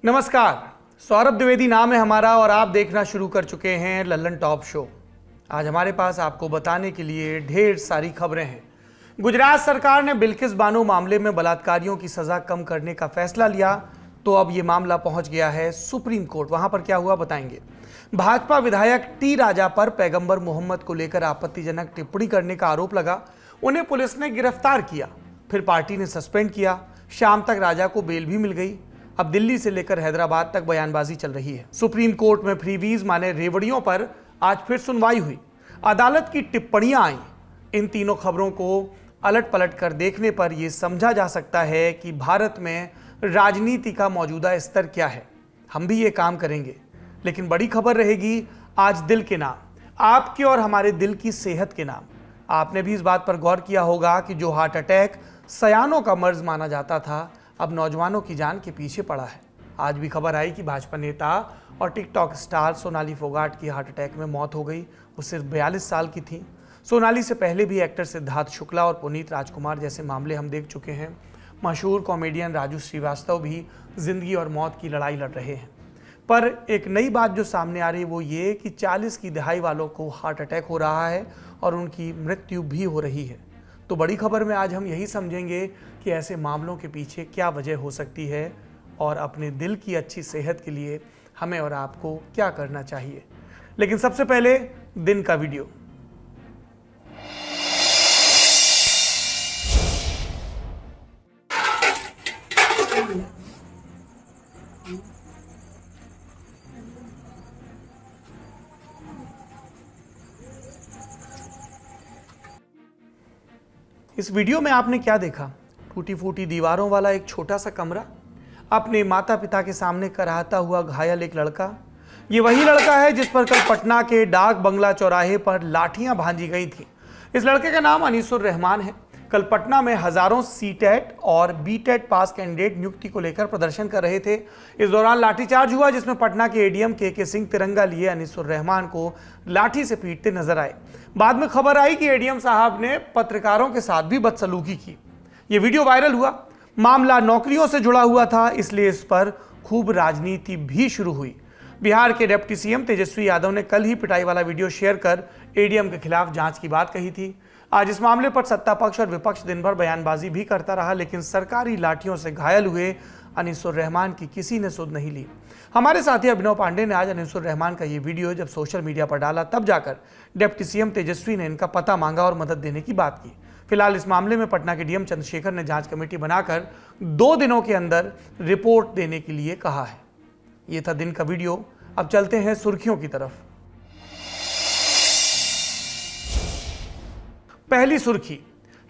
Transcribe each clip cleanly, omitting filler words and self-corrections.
नमस्कार, सौरभ द्विवेदी नाम है हमारा और आप देखना शुरू कर चुके हैं लल्लन टॉप शो। आज हमारे पास आपको बताने के लिए ढेर सारी खबरें हैं। गुजरात सरकार ने बिल्किस बानो मामले में बलात्कारियों की सजा कम करने का फैसला लिया, तो अब ये मामला पहुंच गया है सुप्रीम कोर्ट। वहां पर क्या हुआ बताएंगे। भाजपा विधायक टी राजा पर पैगंबर मोहम्मद को लेकर आपत्तिजनक टिप्पणी करने का आरोप लगा, उन्हें पुलिस ने गिरफ्तार किया, फिर पार्टी ने सस्पेंड किया। शाम तक राजा को बेल भी मिल गई। अब दिल्ली से लेकर हैदराबाद तक बयानबाजी चल रही है। सुप्रीम कोर्ट में फ्रीवीज माने रेवड़ियों पर आज फिर सुनवाई हुई। अदालत की टिप्पणियां आई। इन तीनों खबरों को अलट पलट कर देखने पर यह समझा जा सकता है कि भारत में राजनीति का मौजूदा स्तर क्या है। हम भी ये काम करेंगे, लेकिन बड़ी खबर रहेगी आज दिल के नाम, आपके और हमारे दिल की सेहत के नाम। आपने भी इस बात पर गौर किया होगा कि जो हार्ट अटैक सयानों का मर्ज माना जाता था, अब नौजवानों की जान के पीछे पड़ा है। आज भी खबर आई कि भाजपा नेता और टिकटॉक स्टार सोनाली फोगाट की हार्ट अटैक में मौत हो गई। वो सिर्फ 42 साल की थी। सोनाली से पहले भी एक्टर सिद्धार्थ शुक्ला और पुनीत राजकुमार जैसे मामले हम देख चुके हैं। मशहूर कॉमेडियन राजू श्रीवास्तव भी जिंदगी और मौत की लड़ाई लड़ रहे हैं। पर एक नई बात जो सामने आ रही है वो ये कि 40 की दहाई वालों को हार्ट अटैक हो रहा है और उनकी मृत्यु भी हो रही है। तो बड़ी खबर में आज हम यही समझेंगे कि ऐसे मामलों के पीछे क्या वजह हो सकती है और अपने दिल की अच्छी सेहत के लिए हमें और आपको क्या करना चाहिए। लेकिन सबसे पहले दिन का वीडियो। इस वीडियो में आपने क्या देखा? टूटी फूटी दीवारों वाला एक छोटा सा कमरा, अपने माता पिता के सामने कराहता हुआ घायल एक लड़का। ये वही लड़का है जिस पर कल पटना के डाक बंगला चौराहे पर लाठियां भांजी गई थी। इस लड़के का नाम अनीसुर रहमान है। कल पटना में हजारों सीटेट और बीटेट पास कैंडिडेट नियुक्ति को लेकर प्रदर्शन कर रहे थे। इस दौरान लाठीचार्ज हुआ, जिसमें पटना के एडीएम के सिंह तिरंगा लिए अनीसुर रहमान को लाठी से पीटते नजर आए। बाद में खबर आई कि एडीएम साहब ने पत्रकारों के साथ भी बदसलूकी की। ये वीडियो वायरल हुआ। मामला नौकरियों से जुड़ा हुआ था, इसलिए इस पर खूब राजनीति भी शुरू हुई। बिहार के डिप्टी सीएम तेजस्वी यादव ने कल ही पिटाई वाला वीडियो शेयर कर एडीएम के खिलाफ जांच की बात कही थी। आज इस मामले पर सत्ता पक्ष और विपक्ष दिन भर बयानबाजी भी करता रहा, लेकिन सरकारी लाठियों से घायल हुए अनीसुर रहमान की किसी ने सुध नहीं ली। हमारे साथी अभिनव पांडे ने आज अनीसुर रहमान का ये वीडियो जब सोशल मीडिया पर डाला, तब जाकर डिप्टी सीएम तेजस्वी ने इनका पता मांगा और मदद देने की बात की। फिलहाल इस मामले में पटना के डीएम चंद्रशेखर ने जांच कमेटी बनाकर 2 दिनों के अंदर रिपोर्ट देने के लिए कहा है। ये था दिन का वीडियो। अब चलते हैं सुर्खियों की तरफ। पहली सुर्खी,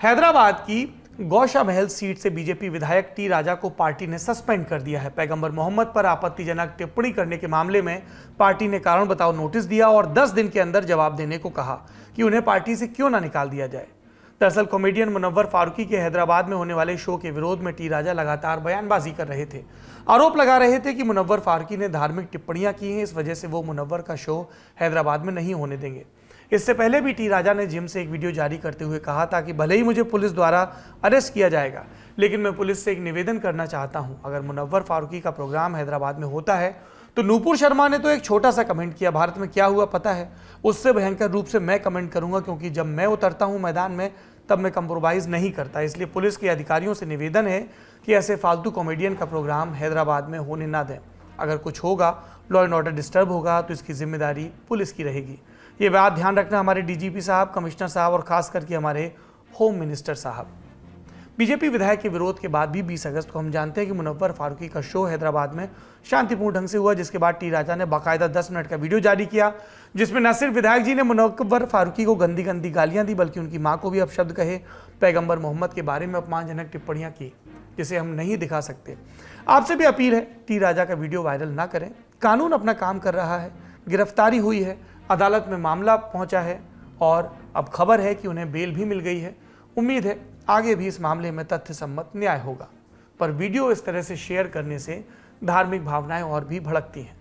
हैदराबाद की गौशा महल सीट से बीजेपी विधायक टी राजा को पार्टी ने सस्पेंड कर दिया है। पैगंबर मोहम्मद पर आपत्तिजनक टिप्पणी करने के मामले में पार्टी ने कारण बताओ नोटिस दिया और 10 दिन के अंदर जवाब देने को कहा कि उन्हें पार्टी से क्यों ना निकाल दिया जाए। दरअसल कॉमेडियन मुनव्वर फारूकी के हैदराबाद में होने वाले शो के विरोध में टी राजा लगातार बयानबाजी कर रहे थे। आरोप लगा रहे थे कि मुनव्वर फारूकी ने धार्मिक टिप्पणियां की हैं, इस वजह से वो मुनव्वर का शो हैदराबाद में नहीं होने देंगे। इससे पहले भी टी राजा ने जिम से एक वीडियो जारी करते हुए कहा था कि भले ही मुझे पुलिस द्वारा अरेस्ट किया जाएगा, लेकिन मैं पुलिस से एक निवेदन करना चाहता हूं, अगर मुनव्वर फारूकी का प्रोग्राम हैदराबाद में होता है तो नूपुर शर्मा ने तो एक छोटा सा कमेंट किया, भारत में क्या हुआ पता है, उससे भयंकर रूप से मैं कमेंट करूंगा, क्योंकि जब मैं उतरता हूं मैदान में तब मैं कंप्रोमाइज़ नहीं करता। इसलिए पुलिस के अधिकारियों से निवेदन है कि ऐसे फालतू कॉमेडियन का प्रोग्राम हैदराबाद में होने ना दें। अगर कुछ होगा, लॉ एंड ऑर्डर डिस्टर्ब होगा, तो इसकी जिम्मेदारी पुलिस की रहेगी। ये बात ध्यान रखना हमारे डीजीपी साहब, कमिश्नर साहब और खास करके हमारे होम मिनिस्टर साहब। बीजेपी विधायक के विरोध के बाद भी 20 अगस्त को हम जानते हैं कि मुनव्वर फारूकी का शो हैदराबाद में शांतिपूर्ण ढंग से हुआ, जिसके बाद टी राजा ने बाकायदा 10 मिनट का वीडियो जारी किया, जिसमें न सिर्फ विधायक जी ने मुनव्वर फारूकी को गंदी गंदी गालियां दी, बल्कि उनकी मां को भी अपशब्द कहे, पैगंबर मोहम्मद के बारे में अपमानजनक टिप्पणियां की, जिसे हम नहीं दिखा सकते। आपसे भी अपील है, टी राजा का वीडियो वायरल ना करें। कानून अपना काम कर रहा है, गिरफ्तारी हुई है, अदालत में मामला पहुंचा है और अब खबर है कि उन्हें बेल भी मिल गई है। उम्मीद है आगे भी इस मामले में तथ्य सम्मत न्याय होगा, पर वीडियो इस तरह से शेयर करने से धार्मिक भावनाएं और भी भड़कती हैं।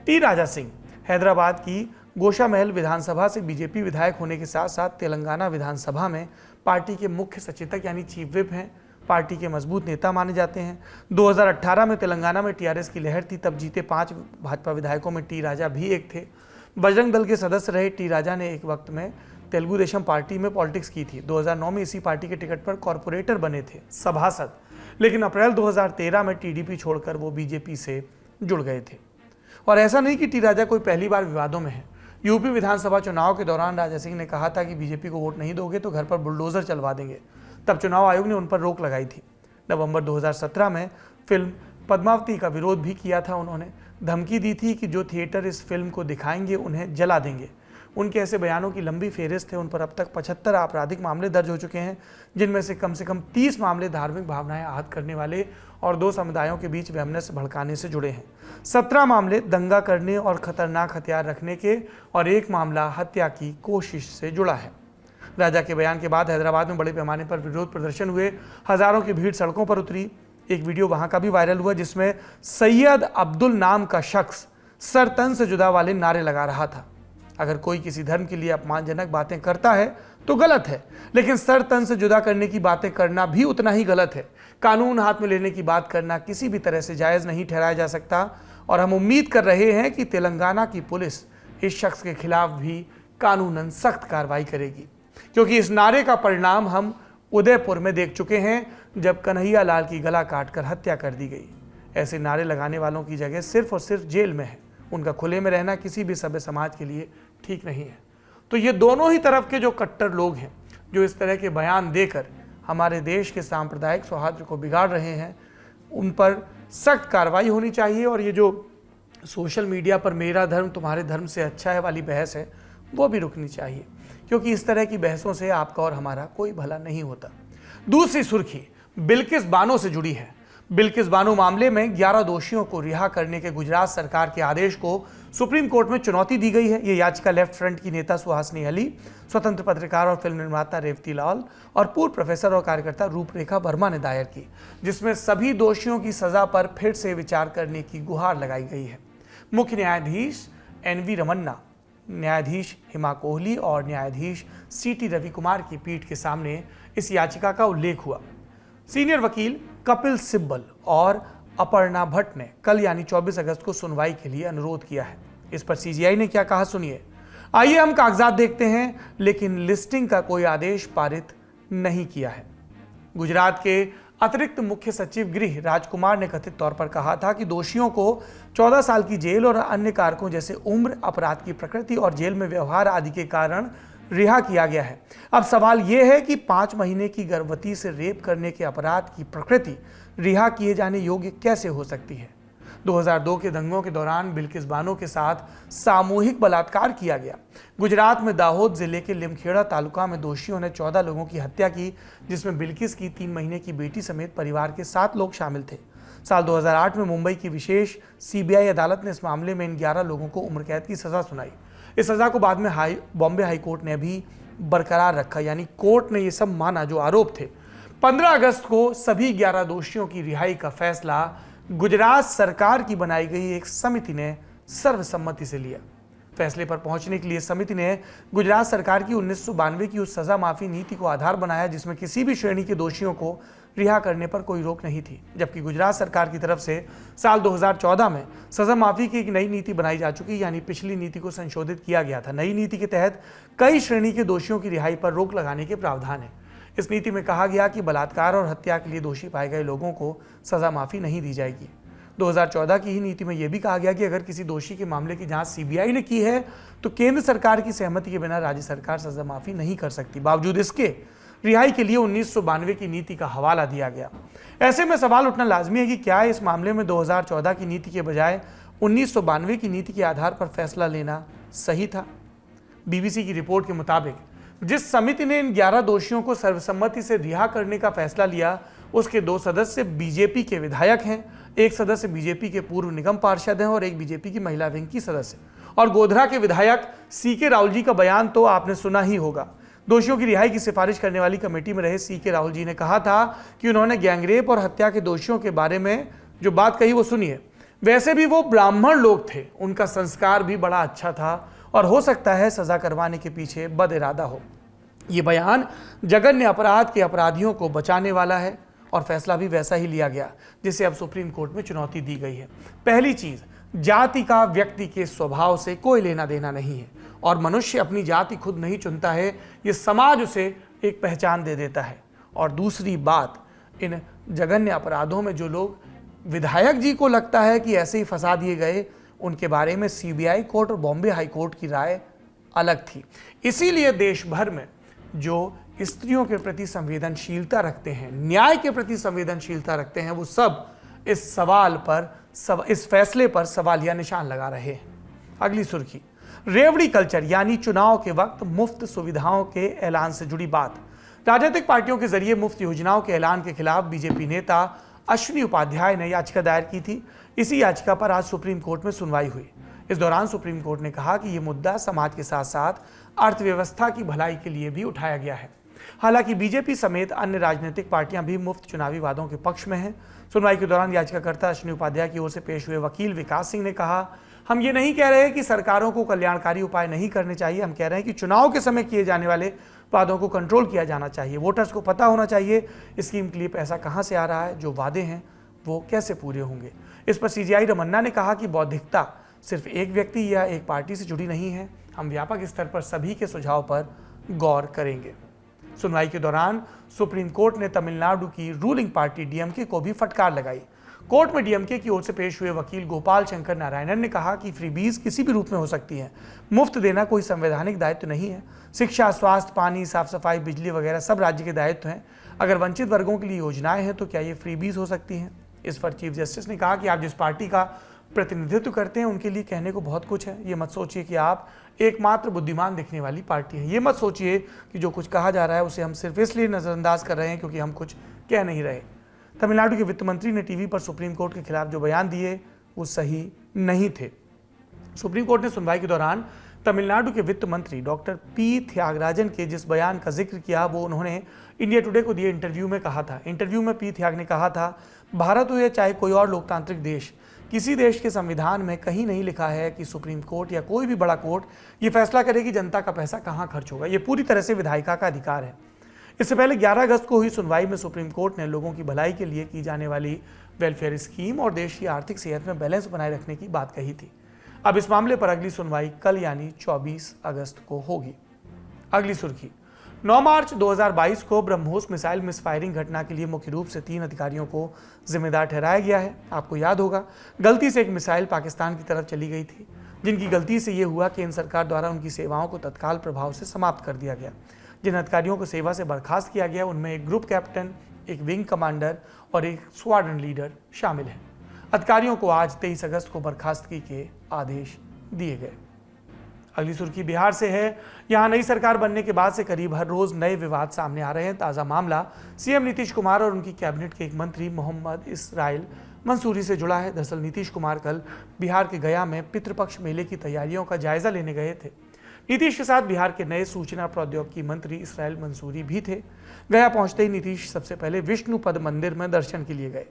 टी राजा सिंह हैदराबाद की गोशा महल विधानसभा से बीजेपी विधायक होने के साथ साथ तेलंगाना विधानसभा में पार्टी के मुख्य सचेतक यानी चीफ विप हैं। पार्टी के मजबूत नेता माने जाते हैं। 2018 में तेलंगाना में टीआरएस की लहर थी, तब जीते 5 भाजपा विधायकों में टी राजा भी एक थे। बजरंग दल के सदस्य रहे टी राजा ने एक वक्त में तेलुगु देशम पार्टी में पॉलिटिक्स की थी। 2009 में इसी पार्टी के टिकट पर कॉरपोरेटर बने थे, सभासद, लेकिन अप्रैल 2013 में टीडीपी छोड़कर वो बीजेपी से जुड़ गए थे। और ऐसा नहीं कि टी राजा कोई पहली बार विवादों में है। यूपी विधानसभा चुनाव के दौरान राजा सिंह ने कहा था कि बीजेपी को वोट नहीं दोगे तो घर पर बुलडोजर चलवा देंगे। तब चुनाव आयोग ने उन पर रोक लगाई थी। नवंबर 2017 में फिल्म पद्मावती का विरोध भी किया था। उन्होंने धमकी दी थी कि जो थिएटर इस फिल्म को दिखाएंगे उन्हें जला देंगे। उनके ऐसे बयानों की लंबी फेहरिस्त है। उन पर अब तक 75 आपराधिक मामले दर्ज हो चुके हैं, जिनमें से कम 30 मामले धार्मिक भावनाएं आहत करने वाले और 2 समुदायों के बीच वैमनस्य भड़काने से जुड़े हैं। 17 मामले दंगा करने और खतरनाक हथियार रखने के और 1 मामला हत्या की कोशिश से जुड़ा है। राजा के बयान के बाद हैदराबाद में बड़े पैमाने पर विरोध प्रदर्शन हुए। हजारों की भीड़ सड़कों पर उतरी। एक वीडियो वहां का भी वायरल हुआ जिसमें सैयद अब्दुल नाम का शख्स सर तन से जुदा वाले नारे लगा रहा था। अगर कोई किसी धर्म के लिए अपमानजनक बातें करता है तो गलत है, लेकिन सर तन से जुदा करने की बातें करना भी उतना ही गलत है। कानून हाथ में लेने की बात करना किसी भी तरह से जायज़ नहीं ठहराया जा सकता और हम उम्मीद कर रहे हैं कि तेलंगाना की पुलिस इस शख्स के खिलाफ भी कानूनन सख्त कार्रवाई करेगी, क्योंकि इस नारे का परिणाम हम उदयपुर में देख चुके हैं, जब कन्हैया लाल की गला काटकर हत्या कर दी गई। ऐसे नारे लगाने वालों की जगह सिर्फ और सिर्फ जेल में है। उनका खुले में रहना किसी भी सभ्य समाज के लिए ठीक नहीं है। तो ये दोनों ही तरफ के जो कट्टर लोग हैं, जो इस तरह के बयान देकर हमारे देश के सांप्रदायिक सौहार्द को बिगाड़ रहे हैं, उन पर सख्त कार्रवाई होनी चाहिए। और ये जो सोशल मीडिया पर मेरा धर्म तुम्हारे धर्म से अच्छा है वाली बहस है, वो भी रुकनी चाहिए, क्योंकि इस तरह की बहसों से आपका और हमारा कोई भला नहीं होता। दूसरी सुर्खी बिल्किस बानो से जुड़ी है। बिल्किस बानो मामले में 11 दोषियों को रिहा करने के गुजरात सरकार के आदेश को सुप्रीम कोर्ट में चुनौती दी गई है। ये याचिका लेफ्ट फ्रंट की नेता सुहासिनी अली, स्वतंत्र पत्रकार और फिल्म निर्माता रेवती लाल और पूर्व प्रोफेसर और कार्यकर्ता रूपरेखा वर्मा ने दायर की, जिसमें सभी दोषियों की सजा पर फिर से विचार करने की गुहार लगाई गई है। मुख्य न्यायाधीश NV रमन्ना, न्यायाधीश हिमा कोहली और न्यायाधीश CT रवि कुमार की पीठ के सामने इस याचिका का उल्लेख हुआ। सीनियर वकील कपिल सिब्बल और अपर्णा भट्ट ने कल यानी 24 अगस्त को सुनवाई के लिए अनुरोध किया है। इस पर CGI ने क्या कहा, सुनिए। आइए हम कागजात देखते हैं, लेकिन लिस्टिंग का कोई आदेश पारित नहीं किया है। गुजरात के अतिरिक्त मुख्य सचिव गृह राजकुमार ने कथित तौर पर कहा था कि दोषियों को 14 साल की जेल और अन्य कारकों जैसे उम्र, अपराध की प्रकृति और जेल में व्यवहार आदि के कारण रिहा किया गया है। अब सवाल यह है कि 5 महीने की गर्भवती से रेप करने के अपराध की प्रकृति रिहा किए जाने योग्य कैसे हो सकती है। 2002 के दंगों के दौरान बिल्किस बानो के साथ सामूहिक बलात्कार किया गया। गुजरात में दाहोद जिले के लिमखेड़ा तालुका में दोषियों ने 14 लोगों की हत्या की, जिसमें बिल्किस की 3 महीने की बेटी समेत परिवार के 7 लोग शामिल थे। साल 2008 में मुंबई की विशेष CBI अदालत ने इस मामले में इन 11 लोगों को उम्र कैद की सजा सुनाई। इस सजा को बाद में बॉम्बे हाई कोर्ट ने भी बरकरार रखा, यानी कोर्ट ने ये सब माना जो आरोप थे। 15 अगस्त को सभी 11 दोषियों की रिहाई का फैसला गुजरात सरकार की बनाई गई एक समिति ने सर्वसम्मति से लिया। फैसले पर पहुंचने के लिए समिति ने गुजरात सरकार की 1992 की उस सजा माफी नीति को आधार बनाया, जिसमें किसी भी श्रेणी के दोषियों को रिहा करने पर कोई रोक नहीं थी। जबकि गुजरात सरकार की तरफ से साल 2014 में सजा माफी की एक नई नीति बनाई जा चुकी, यानी पिछली नीति को संशोधित किया गया था। नई नीति के तहत कई श्रेणी के दोषियों की रिहाई पर रोक लगाने के प्रावधान है। इस नीति में कहा गया कि बलात्कार और हत्या के लिए दोषी पाए गए लोगों को सजा माफी नहीं दी जाएगी। 2014 की ही नीति में यह भी कहा गया कि अगर किसी दोषी के मामले की जांच CBI ने की है तो केंद्र सरकार की सहमति के बिना राज्य सरकार सजा माफी नहीं कर सकती। बावजूद इसके रिहाई के लिए 1992 की नीति का हवाला दिया गया। ऐसे में सवाल उठना लाजमी है कि क्या इस मामले में 2014 की नीति के बजाय 1992 की नीति के आधार पर फैसला लेना सही था। BBC की रिपोर्ट के मुताबिक जिस समिति ने इन 11 दोषियों को सर्वसम्मति से रिहा करने का फैसला लिया, उसके 2 सदस्य BJP के विधायक हैं, 1 सदस्य BJP के पूर्व निगम पार्षद हैं और 1 BJP की महिला विंग की सदस्य। और गोधरा के विधायक CK राहुल जी का बयान तो आपने सुना ही होगा। दोषियों की रिहाई की सिफारिश करने वाली कमेटी में रहे CK राहुल जी ने कहा था कि उन्होंने गैंगरेप और हत्या के दोषियों के बारे में जो बात कही वो सुनिए। वैसे भी वो ब्राह्मण लोग थे, उनका संस्कार भी बड़ा अच्छा था और हो सकता है सजा करवाने के पीछे बद इरादा हो। ये बयान जघन्य अपराध के अपराधियों को बचाने वाला है और फैसला भी वैसा ही लिया गया जिसे अब सुप्रीम कोर्ट में चुनौती दी गई है। पहली चीज, जाति का व्यक्ति के स्वभाव से कोई लेना देना नहीं है और मनुष्य अपनी जाति खुद नहीं चुनता है, ये समाज उसे एक पहचान दे देता है। और दूसरी बात, इन जघन्य अपराधों में जो लोग विधायक जी को लगता है कि ऐसे ही फंसा दिए गए, उनके बारे में सीबीआई कोर्ट और बॉम्बे हाई कोर्ट की राय अलग थी। इसीलिए देश भर में जो स्त्रियों के प्रति संवेदनशीलता रखते हैं, न्याय के प्रति संवेदनशीलता रखते हैं, वो सब इस फैसले पर सवालिया निशान लगा रहे हैं। अगली सुर्खी, रेवड़ी कल्चर यानी चुनाव के वक्त मुफ्त सुविधाओं के ऐलान से जुड़ी बात। राजनीतिक पार्टियों के जरिए मुफ्त योजनाओं के ऐलान के खिलाफ बीजेपी नेता अश्विनी उपाध्याय ने याचिका दायर की थी। इसी याचिका पर आज सुप्रीम कोर्ट में सुनवाई हुई। इस दौरान सुप्रीम कोर्ट ने कहा कि यह मुद्दा समाज के साथ साथ अर्थव्यवस्था की भलाई के लिए भी उठाया गया है। हालांकि बीजेपी समेत अन्य राजनीतिक पार्टियां भी मुफ्त चुनावी वादों के पक्ष में हैं। सुनवाई के दौरान याचिकाकर्ता अश्विनी उपाध्याय की ओर से पेश हुए वकील विकास सिंह ने कहा, हम ये नहीं कह रहे कि सरकारों को कल्याणकारी उपाय नहीं करने चाहिए, हम कह रहे हैं कि चुनाव के समय किए जाने वाले वादों को कंट्रोल किया जाना चाहिए। वोटर्स को पता होना चाहिए स्कीम के लिए पैसा कहां से आ रहा है, जो वादे हैं वो कैसे पूरे होंगे। इस पर सीजेआई रमन्ना ने कहा कि बौद्धिकता सिर्फ एक व्यक्ति या एक पार्टी से जुड़ी नहीं है, हम व्यापक स्तर पर सभी के सुझाव पर गौर करेंगे। सुनवाई के दौरान सुप्रीम कोर्ट ने तमिलनाडु की रूलिंग पार्टी डीएमके को भी फटकार लगाई। कोर्ट में डीएमके की ओर से पेश हुए वकील गोपाल शंकर नारायणन ने कहा कि फ्रीबीज किसी भी रूप में हो सकती है, मुफ्त देना कोई संवैधानिक दायित्व नहीं है। शिक्षा, स्वास्थ्य, पानी, साफ सफाई, बिजली वगैरह सब राज्य के दायित्व हैं। अगर वंचित वर्गों के लिए योजनाएं हैं तो क्या ये फ्रीबीज हो सकती हैं? इस पर चीफ जस्टिस ने कहा कि आप जिस पार्टी का प्रतिनिधित्व करते हैं उनके लिए कहने को बहुत कुछ है। ये मत सोचिए कि आप एकमात्र बुद्धिमान दिखने वाली पार्टी है। ये मत सोचिए कि जो कुछ कहा जा रहा है उसे हम सिर्फ इसलिए नजरअंदाज कर रहे हैं क्योंकि हम कुछ कह नहीं रहे। तमिलनाडु के वित्त मंत्री ने टीवी पर सुप्रीम कोर्ट के खिलाफ जो बयान दिए वो सही नहीं थे। सुप्रीम कोर्ट ने सुनवाई के दौरान तमिलनाडु के वित्त मंत्री डॉक्टर पी त्यागराजन के जिस बयान का जिक्र किया वो उन्होंने इंडिया टुडे को दिए इंटरव्यू में कहा था। इंटरव्यू में पी त्याग ने कहा था, भारत हो या चाहे कोई और लोकतांत्रिक देश, किसी देश के संविधान में कहीं नहीं लिखा है कि सुप्रीम कोर्ट या कोई भी बड़ा कोर्ट ये फैसला करे कि जनता का पैसा कहां खर्च होगा। ये पूरी तरह से विधायिका का अधिकार है। इससे पहले 11 अगस्त को हुई सुनवाई में सुप्रीम कोर्ट ने लोगों की भलाई के लिए की जाने वाली वेलफेयर स्कीम और देश की आर्थिक सेहत में बैलेंस बनाए रखने की बात कही थी। अब इस मामले पर अगली सुनवाई कल यानी 24 अगस्त को होगी। अगली सुर्खी, 9 मार्च 2022 को ब्रह्मोस मिसाइल मिसफायरिंग घटना के लिए मुख्य रूप से 3 अधिकारियों को जिम्मेदार ठहराया गया है। आपको याद होगा, गलती से एक मिसाइल पाकिस्तान की तरफ चली गई थी, जिनकी गलती से ये हुआ कि केंद्र सरकार द्वारा उनकी सेवाओं को तत्काल प्रभाव से समाप्त कर दिया गया। जिन अधिकारियों को सेवा से बर्खास्त किया गया उनमें एक ग्रुप कैप्टन, एक विंग कमांडर और एक स्क्वाड्रन लीडर शामिल हैं। अधिकारियों को आज 23 अगस्त को बर्खास्तगी के आदेश दिए गए। अगली सुर्खी बिहार से है। यहां नई सरकार बनने के बाद से करीब हर रोज नए विवाद सामने आ रहे हैं। ताजा मामला सीएम नीतीश कुमार और उनकी कैबिनेट के एक मंत्री मोहम्मद इसराइल मंसूरी से जुड़ा है। दरअसल नीतीश कुमार कल बिहार के गया में पितृपक्ष मेले की तैयारियों का जायजा लेने गए थे। नीतीश के साथ बिहार के नए सूचना प्रौद्योगिकी मंत्री इसराइल मंसूरी भी थे। गया पहुंचते ही नीतीश सबसे पहले विष्णुपद मंदिर में दर्शन के लिए गए।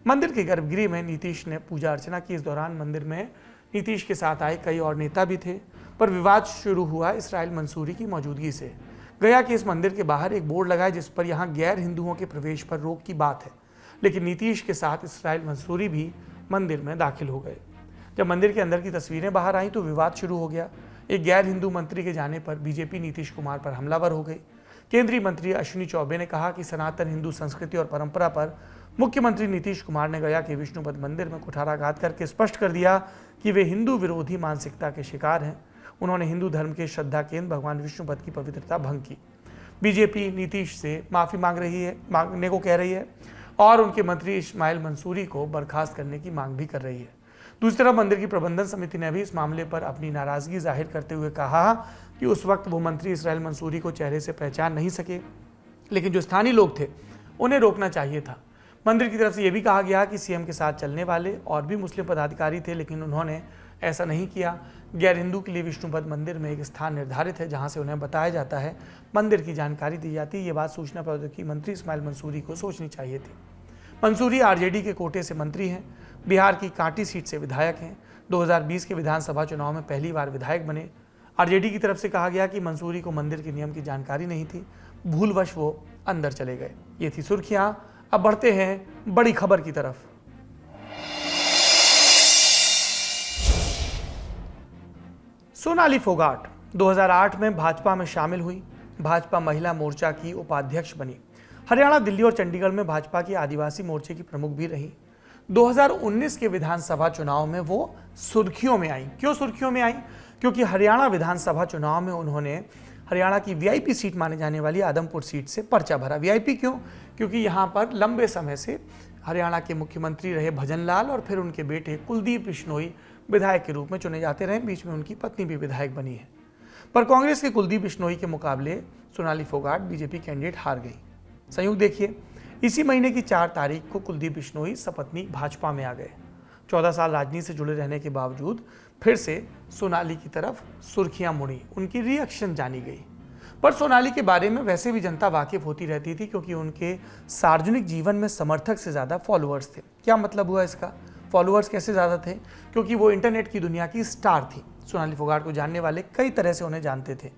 मंदिर के गर्भगृह में नीतीश ने पूजा अर्चना की। इस दौरान मंदिर में नीतीश के साथ आए कई और नेता भी थे, पर विवाद शुरू हुआ इसराइल मंसूरी की मौजूदगी से। गया के इस मंदिर के बाहर एक बोर्ड लगा है जिस पर यहाँ गैर हिंदुओं के प्रवेश पर रोक की बात है, लेकिन नीतीश के साथ इसराइल मंसूरी भी मंदिर में दाखिल हो गए। जब मंदिर के अंदर की तस्वीरें बाहर आई तो विवाद शुरू हो गया। एक गैर हिंदू मंत्री के जाने पर बीजेपी नीतीश कुमार पर हमलावर हो गई। केंद्रीय मंत्री अश्विनी चौबे ने कहा कि सनातन हिंदू संस्कृति और परंपरा पर मुख्यमंत्री नीतीश कुमार ने गया के विष्णुपद मंदिर में कुठाराघात करके स्पष्ट कर दिया कि वे हिंदू विरोधी मानसिकता के शिकार हैं। उन्होंने हिंदू धर्म के श्रद्धा केंद्र भगवान विष्णुपद की पवित्रता भंग की। बीजेपी नीतीश से माफी मांगने को कह रही है और उनके मंत्री इस्माइल मंसूरी को बर्खास्त करने की मांग भी कर रही है। दूसरी तरफ मंदिर की प्रबंधन समिति ने भी इस मामले पर अपनी नाराजगी जाहिर करते हुए कहा कि उस वक्त वो मंत्री इसराइल मंसूरी को चेहरे से पहचान नहीं सके, लेकिन जो स्थानीय लोग थे उन्हें रोकना चाहिए था। मंदिर की तरफ से यह भी कहा गया कि सीएम के साथ चलने वाले और भी मुस्लिम पदाधिकारी थे, लेकिन उन्होंने ऐसा नहीं किया। गैर हिंदू के लिए विष्णुपद मंदिर में एक स्थान निर्धारित है जहां से उन्हें बताया जाता है, मंदिर की जानकारी दी जाती है। ये बात सूचना प्रौद्योगिकी मंत्री इस्माइल मंसूरी को सोचनी चाहिए थी। मंसूरी आरजेडी के कोटे से मंत्री हैं, बिहार की कांटी सीट से विधायक हैं। 2020 के विधानसभा चुनाव में पहली बार विधायक बने। आरजेडी की तरफ से कहा गया कि मंसूरी को मंदिर के नियम की जानकारी नहीं थी, भूलवश वो अंदर चले गए। ये थी सुर्खियां। अब बढ़ते हैं बड़ी खबर की तरफ। सोनाली फोगाट 2008 में भाजपा में शामिल हुई, भाजपा महिला मोर्चा की उपाध्यक्ष बनी। हरियाणा, दिल्ली और चंडीगढ़ में भाजपा की आदिवासी मोर्चे की प्रमुख भी रही। 2019 के विधानसभा चुनाव में वो सुर्खियों में आई। क्यों सुर्खियों में आई? क्योंकि हरियाणा विधानसभा चुनाव में उन्होंने हरियाणा की वीआईपी सीट माने जाने वाली आदमपुर सीट से पर्चा भरा। वीआईपी क्यों? क्योंकि यहाँ पर लंबे समय से हरियाणा के मुख्यमंत्री रहे भजन लाल और फिर उनके बेटे कुलदीप बिश्नोई विधायक के रूप में चुने जाते रहे। बीच में उनकी पत्नी भी विधायक बनी है। पर कांग्रेस के कुलदीप बिश्नोई के मुकाबले सोनाली फोगाट बीजेपी कैंडिडेट हार गई। संयोग देखिए, इसी महीने की 4 तारीख को कुलदीप बिश्नोई सपत्नीक भाजपा में आ गए। 14 साल राजनीति से जुड़े रहने के बावजूद फिर से सोनाली की तरफ सुर्खियां मुड़ी, उनकी रिएक्शन जानी गई। पर सोनाली के बारे में वैसे भी जनता वाकिफ होती रहती थी, क्योंकि उनके सार्वजनिक जीवन में समर्थक से ज़्यादा फॉलोअर्स थे। क्या मतलब हुआ इसका? फॉलोअर्स कैसे ज़्यादा थे? क्योंकि वो इंटरनेट की दुनिया की स्टार थी। सोनाली फोगाट को जानने वाले कई तरह से उन्हें जानते थे।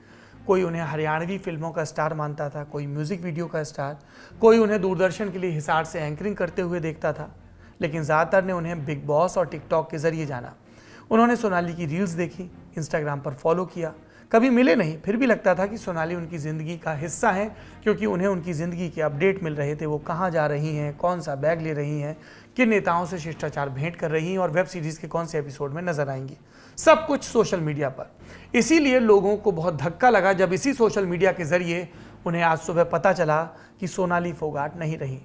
कोई उन्हें हरियाणवी फिल्मों का स्टार मानता था, कोई म्यूज़िक वीडियो का स्टार, कोई उन्हें दूरदर्शन के लिए हिसार से एंकरिंग करते हुए देखता था। लेकिन ज़्यादातर ने उन्हें बिग बॉस और टिकटॉक के ज़रिए जाना। उन्होंने सोनाली की रील्स देखी, इंस्टाग्राम पर फॉलो किया। कभी मिले नहीं, फिर भी लगता था कि सोनाली उनकी ज़िंदगी का हिस्सा है, क्योंकि उन्हें उनकी ज़िंदगी के अपडेट मिल रहे थे। वो कहाँ जा रही हैं, कौन सा बैग ले रही हैं, किन नेताओं से शिष्टाचार भेंट कर रही हैं और वेब सीरीज़ के कौन से एपिसोड में नजर आएंगी, सब कुछ सोशल मीडिया पर। इसीलिए लोगों को बहुत धक्का लगा जब इसी सोशल मीडिया के ज़रिए उन्हें आज सुबह पता चला कि सोनाली फोगाट नहीं रही।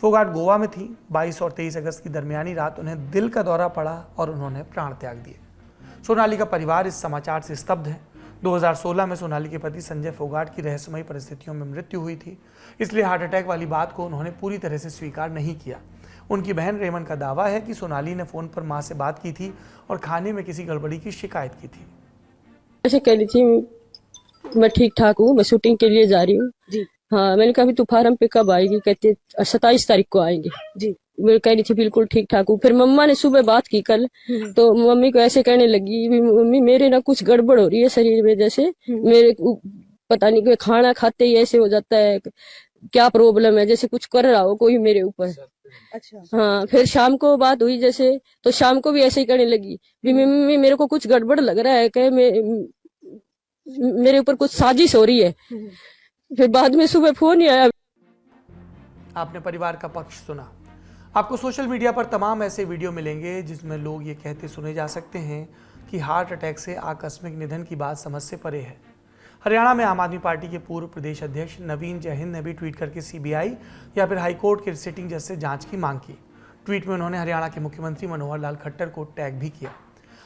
फोगाट गोवा में थी। 22 और 23 अगस्त की दरमियानी रात उन्हें दिल का दौरा पड़ा और उन्होंने प्राण त्याग दिए। सोनाली का परिवार इस समाचार से स्तब्ध है। 2016 में सोनाली के पति संजय फोगाट की रहस्यमयी परिस्थितियों में मृत्यु हुई थी, इसलिए हार्ट अटैक वाली बात को उन्होंने पूरी तरह से स्वीकार नहीं किया। उनकी बहन रेमन का दावा है कि सोनाली ने फ़ोन पर मां से बात की थी और खाने में किसी गड़बड़ी की शिकायत की थी। ऐसे कह रही थी मैं ठीक ठाक हूँ, मैं शूटिंग के लिए जा रही हूँ जी। हाँ, मैंने कहा तू फार्म पे कब आएगी? कहते 27 तारीख को आएंगे जी। मैं कह रही थी बिल्कुल ठीक ठाक हूँ। फिर मम्मा ने सुबह बात की कल, तो मम्मी को ऐसे कहने लगी मम्मी मेरे ना कुछ गड़बड़ हो रही है शरीर में, जैसे मेरे पता नहीं कोई खाना खाते ही ऐसे हो जाता है, क्या प्रॉब्लम है, जैसे कुछ कर रहा हो कोई मेरे ऊपर। अच्छा। हाँ, फिर शाम को बात हुई जैसे, तो शाम को भी ऐसे ही कहने लगी मम्मी मेरे को कुछ गड़बड़ लग रहा है, कहे मेरे ऊपर कुछ साजिश हो रही है। फिर बाद में सुबह फोन ही आया। आपने परिवार का पक्ष सुना। आपको सोशल मीडिया पर तमाम ऐसे वीडियो मिलेंगे जिसमें लोग ये कहते सुने जा सकते हैं कि हार्ट अटैक से आकस्मिक निधन की बात समझ से परे है। हरियाणा में आम आदमी पार्टी के पूर्व प्रदेश अध्यक्ष नवीन जयहिंद ने भी ट्वीट करके सीबीआई या फिर हाईकोर्ट के सिटिंग जज से जांच की मांग की। ट्वीट में उन्होंने हरियाणा के मुख्यमंत्री मनोहर लाल खट्टर को टैग भी किया।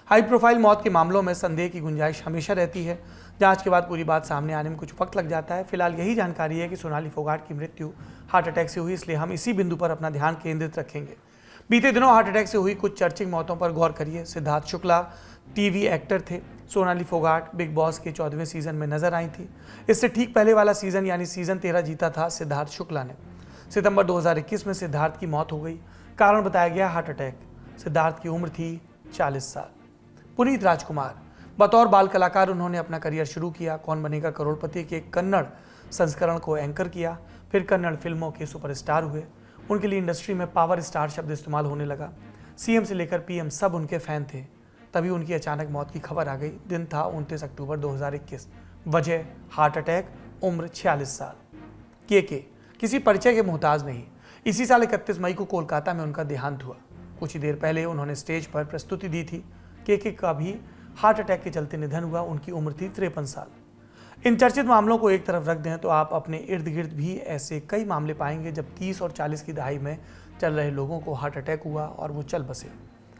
हाई प्रोफाइल मौत के मामलों में संदेह की गुंजाइश हमेशा रहती है। जांच के बाद पूरी बात सामने आने में कुछ वक्त लग जाता है। फिलहाल यही जानकारी है कि सोनाली फोगाट की मृत्यु हार्ट अटैक से हुई, इसलिए हम इसी बिंदु पर अपना ध्यान केंद्रित रखेंगे। बीते दिनों हार्ट अटैक से हुई कुछ चर्चित मौतों पर गौर करिए। सिद्धार्थ शुक्ला टीवी एक्टर थे। सोनाली फोगाट बिग बॉस के 14वें सीजन में नजर आई थी। इससे ठीक पहले वाला सीजन यानी सीजन 13 जीता था सिद्धार्थ शुक्ला ने। सितंबर 2021 में सिद्धार्थ की मौत हो गई। कारण बताया गया हार्ट अटैक। सिद्धार्थ की उम्र थी 40 साल। पुनीत राजकुमार बतौर बाल कलाकार उन्होंने अपना करियर शुरू किया। कौन बनेगा करोड़पति के कन्नड़ संस्करण को एंकर किया, फिर कन्नड़ फिल्मों के सुपरस्टार हुए। उनके लिए इंडस्ट्री में पावर स्टार शब्द इस्तेमाल होने लगा। सीएम से लेकर पीएम सब उनके फैन थे। तभी उनकी अचानक मौत की खबर आ गई। दिन था 29 अक्टूबर 2021। वजह हार्ट अटैक, उम्र 46 साल। के किसी परिचय के मोहताज नहीं। इसी साल 31 मई को कोलकाता में उनका देहांत हुआ। कुछ ही देर पहले उन्होंने स्टेज पर प्रस्तुति दी थी। के का भी हार्ट अटैक के चलते निधन हुआ। उनकी उम्र थी 53 साल। इन चर्चित मामलों को एक तरफ रख दें तो आप अपने इर्द गिर्द भी ऐसे कई मामले पाएंगे जब 30 और 40 की दहाई में चल रहे लोगों को हार्ट अटैक हुआ और वो चल बसे।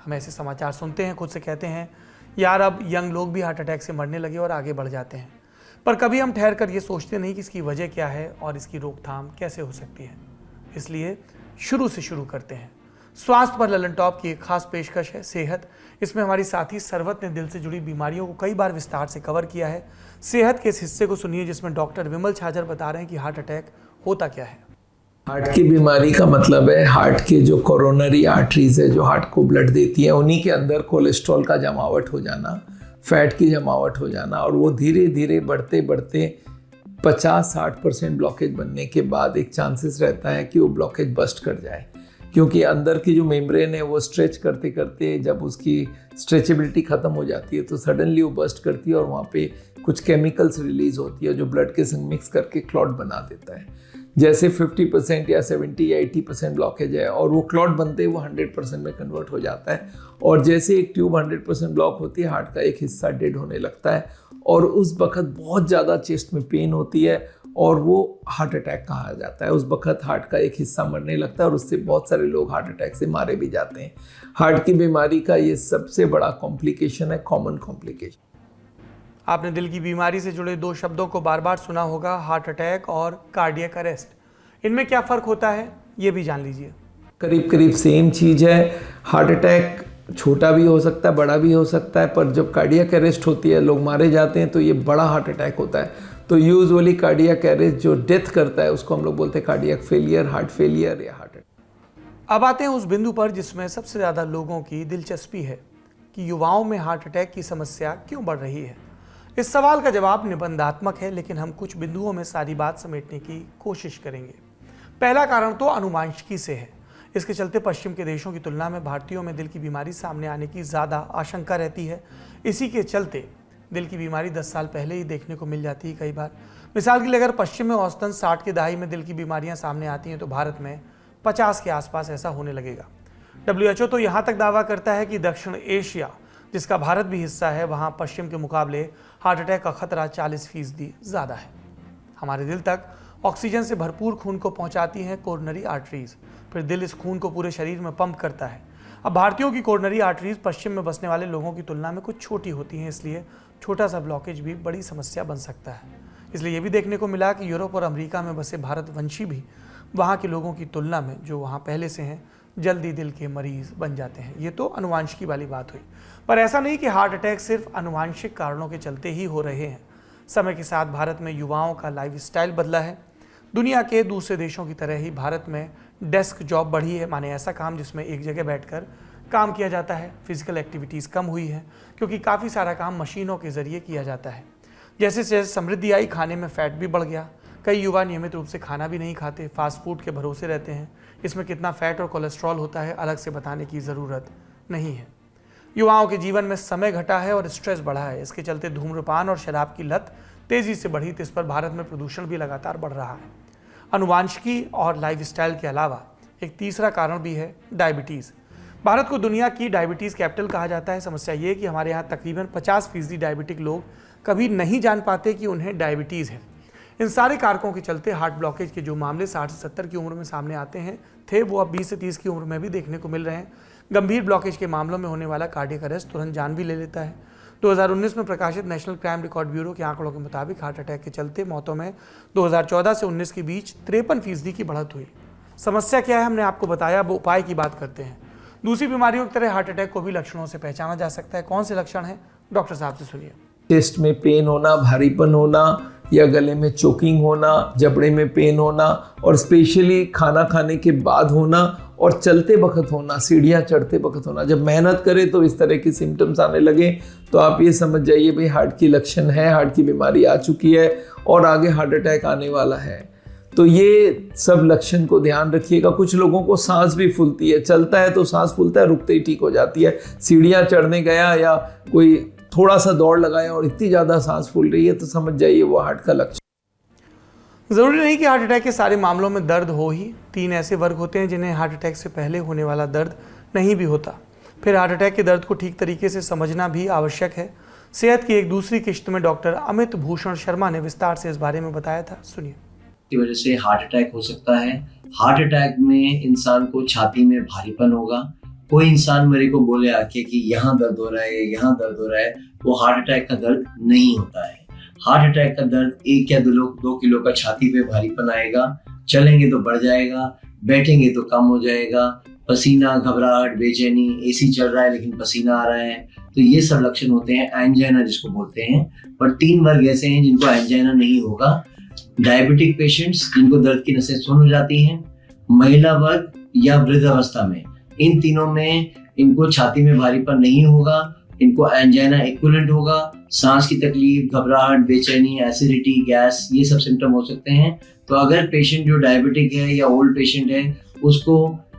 हम ऐसे समाचार सुनते हैं, खुद से कहते हैं यार अब यंग लोग भी हार्ट अटैक से मरने लगे और आगे बढ़ जाते हैं। पर कभी हम ठहर कर ये सोचते नहीं कि इसकी वजह क्या है और इसकी रोकथाम कैसे हो सकती है। इसलिए शुरू से शुरू करते हैं। स्वास्थ्य पर ललन टॉप की एक खास पेशकश है सेहत। इसमें हमारी साथी सरवत ने दिल से जुड़ी बीमारियों को कई बार विस्तार से कवर किया है। सेहत के इस हिस्से को सुनिए जिसमें डॉक्टर विमल छाजर बता रहे हैं कि हार्ट अटैक होता क्या है। हार्ट की बीमारी का मतलब है हार्ट के जो कोरोनरी आर्टरीज है जो हार्ट को ब्लड देती है, उन्हीं के अंदर कोलेस्ट्रॉल का जमावट हो जाना, फैट की जमावट हो जाना, और वो धीरे धीरे बढ़ते बढ़ते 50-60% ब्लॉकेज बनने के बाद एक चांसेस रहता है कि वो ब्लॉकेज बस्ट कर जाए, क्योंकि अंदर की जो मेम्ब्रेन है वो स्ट्रेच करते करते जब उसकी स्ट्रेचेबिलिटी ख़त्म हो जाती है तो सडनली वो बस्ट करती है और वहाँ पे कुछ केमिकल्स रिलीज होती है जो ब्लड के संग मिक्स करके क्लॉट बना देता है। जैसे 50% या 70 या 80% ब्लॉकेज है और वो क्लॉट बनते ही वो 100% में कन्वर्ट हो जाता है, और जैसे एक ट्यूब 100% ब्लॉक होती है हार्ट का एक हिस्सा डेड होने लगता है और उस वक्त बहुत ज़्यादा चेस्ट में पेन होती है और वो हार्ट अटैक कहा जाता है। उस वक्त हार्ट का एक हिस्सा मरने लगता है और उससे बहुत सारे लोग हार्ट अटैक से मारे भी जाते हैं। हार्ट की बीमारी का ये सबसे बड़ा कॉम्प्लिकेशन है, कॉमन कॉम्प्लिकेशन। आपने दिल की बीमारी से जुड़े दो शब्दों को बार बार सुना होगा, हार्ट अटैक और कार्डियक अरेस्ट। इनमें क्या फ़र्क होता है ये भी जान लीजिए। करीब करीब सेम चीज़ है। हार्ट अटैक छोटा भी हो सकता है, बड़ा भी हो सकता है, पर जब कार्डियक अरेस्ट होती है, लोग मारे जाते हैं, तो ये बड़ा हार्ट अटैक होता है। तो यूजुअली कार्डियक अरेस्ट जो डेथ करता है उसको हम लोग बोलते हैं कार्डियक फेलियर, हार्ट फेलियर या हार्ट अटैक। अब आते हैं उस बिंदु पर जिसमें सबसे ज़्यादा लोगों की दिलचस्पी है कि युवाओं में हार्ट अटैक की समस्या क्यों बढ़ रही है। इस सवाल का जवाब निबंधात्मक है, लेकिन हम कुछ बिंदुओं में सारी बात समेटने की कोशिश करेंगे। पहला कारण तो अनुवांशिकी से है। इसके चलते पश्चिम के देशों की तुलना में भारतीयों में दिल की बीमारी सामने आने की ज़्यादा आशंका रहती है। इसी के चलते दिल की बीमारी 10 साल पहले ही देखने को मिल जाती है कई बार। मिसाल के लिए अगर पश्चिम में औसतन 60 की दहाई में दिल की बीमारियां सामने आती हैं तो भारत में 50 के आसपास ऐसा होने लगेगा। WHO तो यहाँ तक दावा करता है कि दक्षिण एशिया, जिसका भारत भी हिस्सा है, वहाँ पश्चिम के मुकाबले हार्ट अटैक का खतरा 40% ज़्यादा है। हमारे दिल तक ऑक्सीजन से भरपूर खून को पहुँचाती हैं कोरोनरी आर्टरीज, फिर दिल इस खून को पूरे शरीर में पंप करता है। अब भारतीयों की कोरोनरी आर्टरीज पश्चिम में बसने वाले लोगों की तुलना में कुछ छोटी होती हैं, इसलिए छोटा सा ब्लॉकेज भी बड़ी समस्या बन सकता है। इसलिए ये भी देखने को मिला कि यूरोप और अमेरिका में बसे भारतवंशी भी वहाँ के लोगों की तुलना में, जो वहाँ पहले से हैं, जल्दी दिल के मरीज बन जाते हैं। ये तो अनुवांशिकी वाली बात हुई, पर ऐसा नहीं कि हार्ट अटैक सिर्फ अनुवांशिक कारणों के चलते ही हो रहे हैं। समय के साथ भारत में युवाओं का लाइफस्टाइल बदला है। दुनिया के दूसरे देशों की तरह ही भारत में डेस्क जॉब बढ़ी है, माने ऐसा काम जिसमें एक जगह बैठकर काम किया जाता है। फिजिकल एक्टिविटीज़ कम हुई है क्योंकि काफ़ी सारा काम मशीनों के जरिए किया जाता है। जैसे जैसे समृद्धि आई, खाने में फैट भी बढ़ गया। कई युवा नियमित रूप से खाना भी नहीं खाते, फास्ट फूड के भरोसे रहते हैं। इसमें कितना फैट और कोलेस्ट्रॉल होता है अलग से बताने की ज़रूरत नहीं है। युवाओं के जीवन में समय घटा है और स्ट्रेस बढ़ा है। इसके चलते धूम्रपान और शराब की लत तेज़ी से बढ़ी, तो इस पर भारत में प्रदूषण भी लगातार बढ़ रहा है। अनुवांशिकी और लाइफस्टाइल के अलावा एक तीसरा कारण भी है, डायबिटीज़। भारत को दुनिया की डायबिटीज़ कैपिटल कहा जाता है। समस्या ये है कि हमारे यहाँ तकरीबन 50% डायबिटिक लोग कभी नहीं जान पाते कि उन्हें डायबिटीज़ है। इन सारे कारकों के चलते हार्ट ब्लॉकेज के जो मामले 60 से 70 की उम्र में सामने आते हैं थे, वो अब 20 से 30 की उम्र में भी देखने को मिल रहे हैं। गंभीर ब्लॉकेज के मामलों में होने वाला कार्डियक अरेस्ट तुरंत जान भी ले लेता है। 2019 में प्रकाशित नेशनल क्राइम रिकॉर्ड ब्यूरो के आंकड़ों के मुताबिक हार्ट अटैक के चलते मौतों में 2014 से 19 के बीच 53% की बढ़त हुई। समस्या क्या है हमने आपको बताया, अब उपाय की बात करते हैं। दूसरी बीमारियों की तरह हार्ट अटैक को भी लक्षणों से पहचाना जा सकता है। कौन से लक्षण हैं, डॉक्टर साहब से सुनिए। चेस्ट में पेन होना, भारीपन होना या गले में चोकिंग होना, जबड़े में पेन होना और स्पेशली खाना खाने के बाद होना और चलते वक्त होना, सीढ़ियाँ चढ़ते वक्त होना। जब मेहनत करें तो इस तरह के सिम्टम्स आने लगे तो आप ये समझ जाइए भाई हार्ट की लक्षण है, हार्ट की बीमारी आ चुकी है और आगे हार्ट अटैक आने वाला है। तो ये सब लक्षण को ध्यान रखिएगा। कुछ लोगों को सांस भी फूलती है, चलता है तो सांस फूलता है, रुकते ही ठीक हो जाती है। सीढ़ियाँ चढ़ने गया या कोई थोड़ा सा दौड़ लगाया और इतनी ज़्यादा सांस फूल रही है तो समझ जाइए वो हार्ट का लक्षण। ज़रूरी नहीं कि हार्ट अटैक के सारे मामलों में दर्द हो ही। 3 ऐसे वर्ग होते हैं जिन्हें हार्ट अटैक से पहले होने वाला दर्द नहीं भी होता। फिर हार्ट अटैक के दर्द को ठीक तरीके से समझना भी आवश्यक है। सेहत की एक दूसरी किश्त में डॉक्टर अमित भूषण शर्मा ने विस्तार से इस बारे में बताया था, सुनिए। की वजह से हार्ट अटैक हो सकता है। हार्ट अटैक में इंसान को छाती में भारीपन होगा। कोई इंसान मेरे को बोले आके कि यहाँ दर्द हो रहा है, यहाँ दर्द हो रहा है, वो हार्ट अटैक का दर्द नहीं होता है। हार्ट अटैक का दर्द 1 या 2 किलो का छाती पे भारीपन आएगा। चलेंगे तो बढ़ जाएगा, बैठेंगे तो कम हो जाएगा। पसीना, घबराहट, बेचैनी, एसी चल रहा है लेकिन पसीना आ रहा है, तो ये सब लक्षण होते हैं एंजाइना जिसको बोलते हैं। पर 3 वर्ग ऐसे हैं जिनको एंजाइना नहीं होगा। डायबिटिक पेशेंट्स जिनको दर्द की नसें सुन्न हो जाती हैं, महिला वर्ग या वृद्धावस्था में, इन तीनों में इनको छाती में भारीपन नहीं होगा इनको एंजाइना इक्विवेलेंट होगा, सांस की तकलीफ, घबराहट, बेचैनी, एसिडिटी, गैस, ये सब सिम्टम हो सकते हैं। तो अगर पेशेंट जो डायबिटिक है या ओल्ड पेशेंट है उसको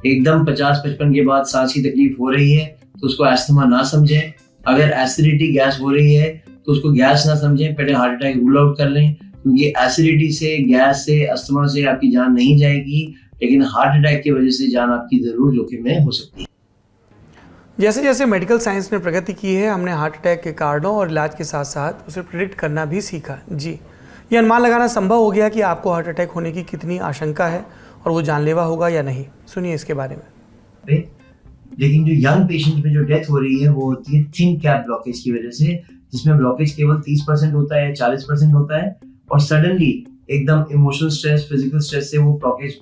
एकदम 50-55 के बाद सांस की तकलीफ हो रही है तो उसको अस्थमा ना समझें। अगर एसिडिटी गैस हो रही है तो उसको गैस ना समझें, पहले हार्ट अटैक रूल आउट कर लें, क्योंकि एसिडिटी से, गैस से, अस्थमा से आपकी जान नहीं जाएगी, लेकिन हार्ट अटैक की वजह से जान आपकी जरूर जोखिम में हो सकती है। जैसे जैसे मेडिकल साइंस ने प्रगति की है, हमने हार्ट अटैक के कारणों और इलाज के साथ साथ उसे प्रिडिक्ट करना भी सीखा। जी, ये अनुमान लगाना संभव हो गया कि आपको हार्ट अटैक होने की कितनी आशंका है और वो जानलेवा होगा या नहीं। सुनिए इसके बारे में। लेकिन जो यंग पेशेंट में जो डेथ हो रही है वो होती है थिन कैप ब्लॉकेज की वजह से, जिसमें ब्लॉकेज केवल 30% होता है, 40% होता है, और सडनली एकदम इमोशनल स्ट्रेस, फिजिकल स्ट्रेस से वो ब्लॉकेज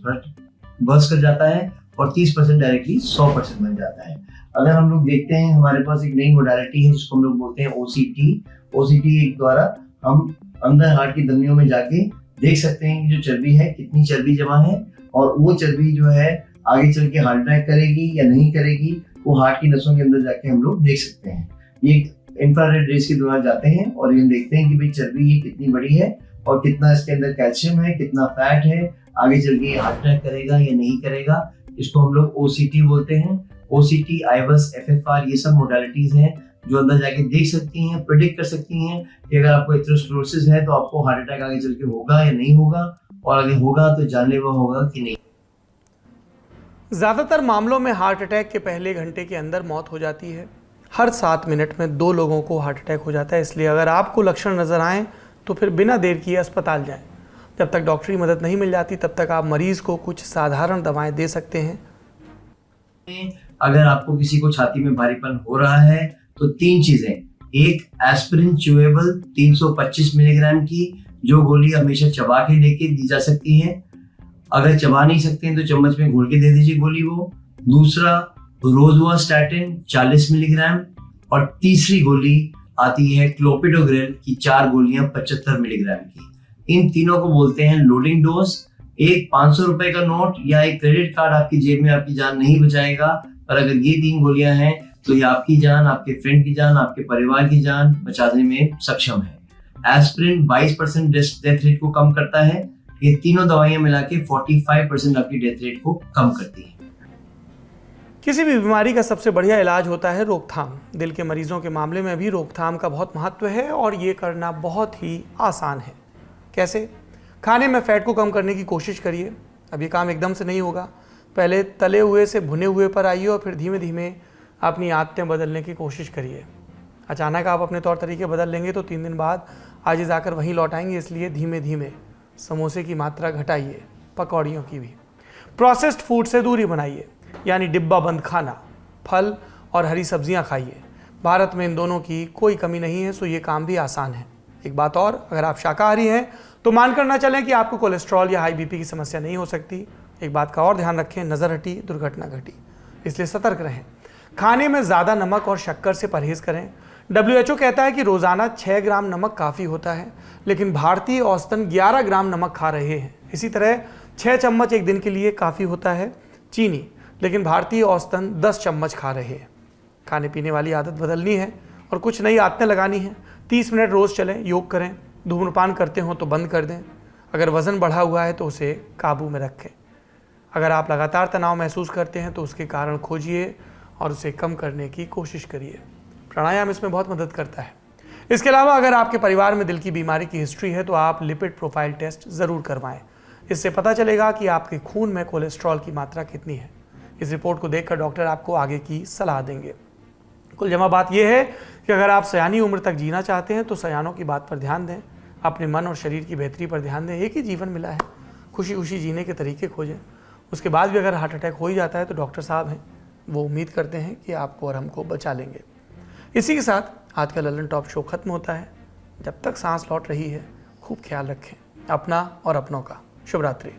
बर्स्ट कर जाता है और 30% डायरेक्टली 100% बन जाता है। अगर हम लोग देखते हैं, हमारे पास एक नई मोडालिटी है जिसको हम लोग बोलते हैं ओसीटी द्वारा हम अंदर हार्ट की धमनियों में जाके देख सकते हैं कि जो चर्बी है कितनी चर्बी जमा है, और वो चर्बी जो है आगे चल के हार्ट अटैक करेगी या नहीं करेगी, वो हार्ट की नसों के अंदर जाके हम लोग देख सकते हैं। ये इंफ्रारेड रेज के द्वारा जाते हैं और ये देखते हैं कि भाई चर्बी ये कितनी बड़ी है और कितना इसके अंदर कैल्शियम है, कितना फैट है, आगे चल के हार्ट अटैक करेगा या नहीं करेगा। इसको हम लोग ओसीटी बोलते हैं। ओसीटी, आईवस, एफएफआर, ये सब मोडालिटीज हैं जो अंदर जाके देख सकती हैं, प्रेडिक्ट कर सकती हैं कि अगर आपको एथेरोस्क्लेरोसिस है तो आपको हार्ट अटैक आगे चल के होगा या नहीं होगा, और अगर होगा तो जानलेवा होगा कि नहीं। ज़्यादातर मामलों में हार्ट अटैक के पहले घंटे के अंदर मौत हो जाती है। हर 7 मिनट में 2 लोगों को हार्ट अटैक हो जाता है। इसलिए अगर आपको लक्षण नज़र आएँ तो फिर बिना देर किए अस्पताल जाएं। जब तक डॉक्टरी मदद नहीं मिल जाती तब तक आप मरीज़ को कुछ साधारण दवाएं दे सकते हैं। अगर आपको किसी को छाती में भारीपन हो रहा है तो 3 चीजें, एक एस्पिरिन च्यूएबल 325 मिलीग्राम की, जो गोली हमेशा चबा के लेके दी जा सकती है। अगर चबा नहीं सकते हैं तो चम्मच में घोल के दे दीजिए गोली वो। दूसरा रोजुवास्टैटिन 40 मिलीग्राम, और तीसरी गोली आती है क्लोपिडोग्रेल की 4 गोलियां 75 मिलीग्राम की। इन तीनों को बोलते हैं लोडिंग डोज। एक 500 रुपए का नोट या एक क्रेडिट कार्ड आपकी जेब में आपकी जान नहीं बचाएगा, पर अगर ये 3 गोलियां हैं तो ये आपकी जान, आपके फ्रेंड की जान, आपके परिवार की जान बचाने में सक्षम है। एस्पिरिन 22% डेथ रेट को कम करता है। ये तीनों दवाइयां मिला के 45% आपकी डेथ रेट को कम करती है। किसी भी बीमारी का सबसे बढ़िया इलाज होता है रोकथाम। दिल के मरीजों के मामले में भी रोकथाम का बहुत महत्व है और ये करना बहुत ही आसान है। कैसे? खाने में फैट को कम करने की कोशिश करिए। अब ये काम एकदम से नहीं होगा, पहले तले हुए से भुने हुए पर आइए और फिर धीमे धीमे अपनी आदतें बदलने की कोशिश करिए। अचानक आप अपने तौर तरीके बदल लेंगे तो 3 दिन बाद आज आकर वहीं लौट आएंगे। इसलिए धीमे धीमे समोसे की मात्रा घटाइए, पकौड़ियों की भी। प्रोसेस्ड फूड से दूरी बनाइए, यानी डिब्बा बंद खाना। फल और हरी सब्जियां खाइए। भारत में इन दोनों की कोई कमी नहीं है, सो ये काम भी आसान है। एक बात और, अगर आप शाकाहारी हैं तो मानकर ना चलें कि आपको कोलेस्ट्रॉल या हाई बीपी की समस्या नहीं हो सकती। एक बात का और ध्यान रखें, नज़र हटी दुर्घटना घटी, इसलिए सतर्क रहें। खाने में ज़्यादा नमक और शक्कर से परहेज करें। WHO कहता है कि रोज़ाना 6 ग्राम नमक काफ़ी होता है, लेकिन भारतीय औसतन 11 ग्राम नमक खा रहे हैं। इसी तरह 6 चम्मच एक दिन के लिए काफ़ी होता है चीनी, लेकिन भारतीय औसतन 10 चम्मच खा रहे हैं। खाने पीने वाली आदत बदलनी है और कुछ नई आदतें लगानी हैं। 30 मिनट रोज़ चलें, योग करें। धूम्रपान करते हो तो बंद कर दें। अगर वज़न बढ़ा हुआ है तो उसे काबू में रखें। अगर आप लगातार तनाव महसूस करते हैं तो उसके कारण खोजिए और उसे कम करने की कोशिश करिए। प्राणायाम इसमें बहुत मदद करता है। इसके अलावा अगर आपके परिवार में दिल की बीमारी की हिस्ट्री है तो आप लिपिड प्रोफाइल टेस्ट ज़रूर करवाएं। इससे पता चलेगा कि आपके खून में कोलेस्ट्रॉल की मात्रा कितनी है। इस रिपोर्ट को देखकर डॉक्टर आपको आगे की सलाह देंगे। कुल जमा बात यह है कि अगर आप सयानी उम्र तक जीना चाहते हैं तो सयानों की बात पर ध्यान दें, अपने मन और शरीर की बेहतरी पर ध्यान दें। एक ही जीवन मिला है, खुशी खुशी जीने के तरीके खोजें। उसके बाद भी अगर हार्ट अटैक हो ही जाता है तो डॉक्टर साहब हैं, वो उम्मीद करते हैं कि आपको और हमको बचा लेंगे। इसी के साथ आज का ललन टॉप शो खत्म होता है। जब तक सांस लौट रही है, खूब ख्याल रखें अपना और अपनों का। शुभ रात्रि।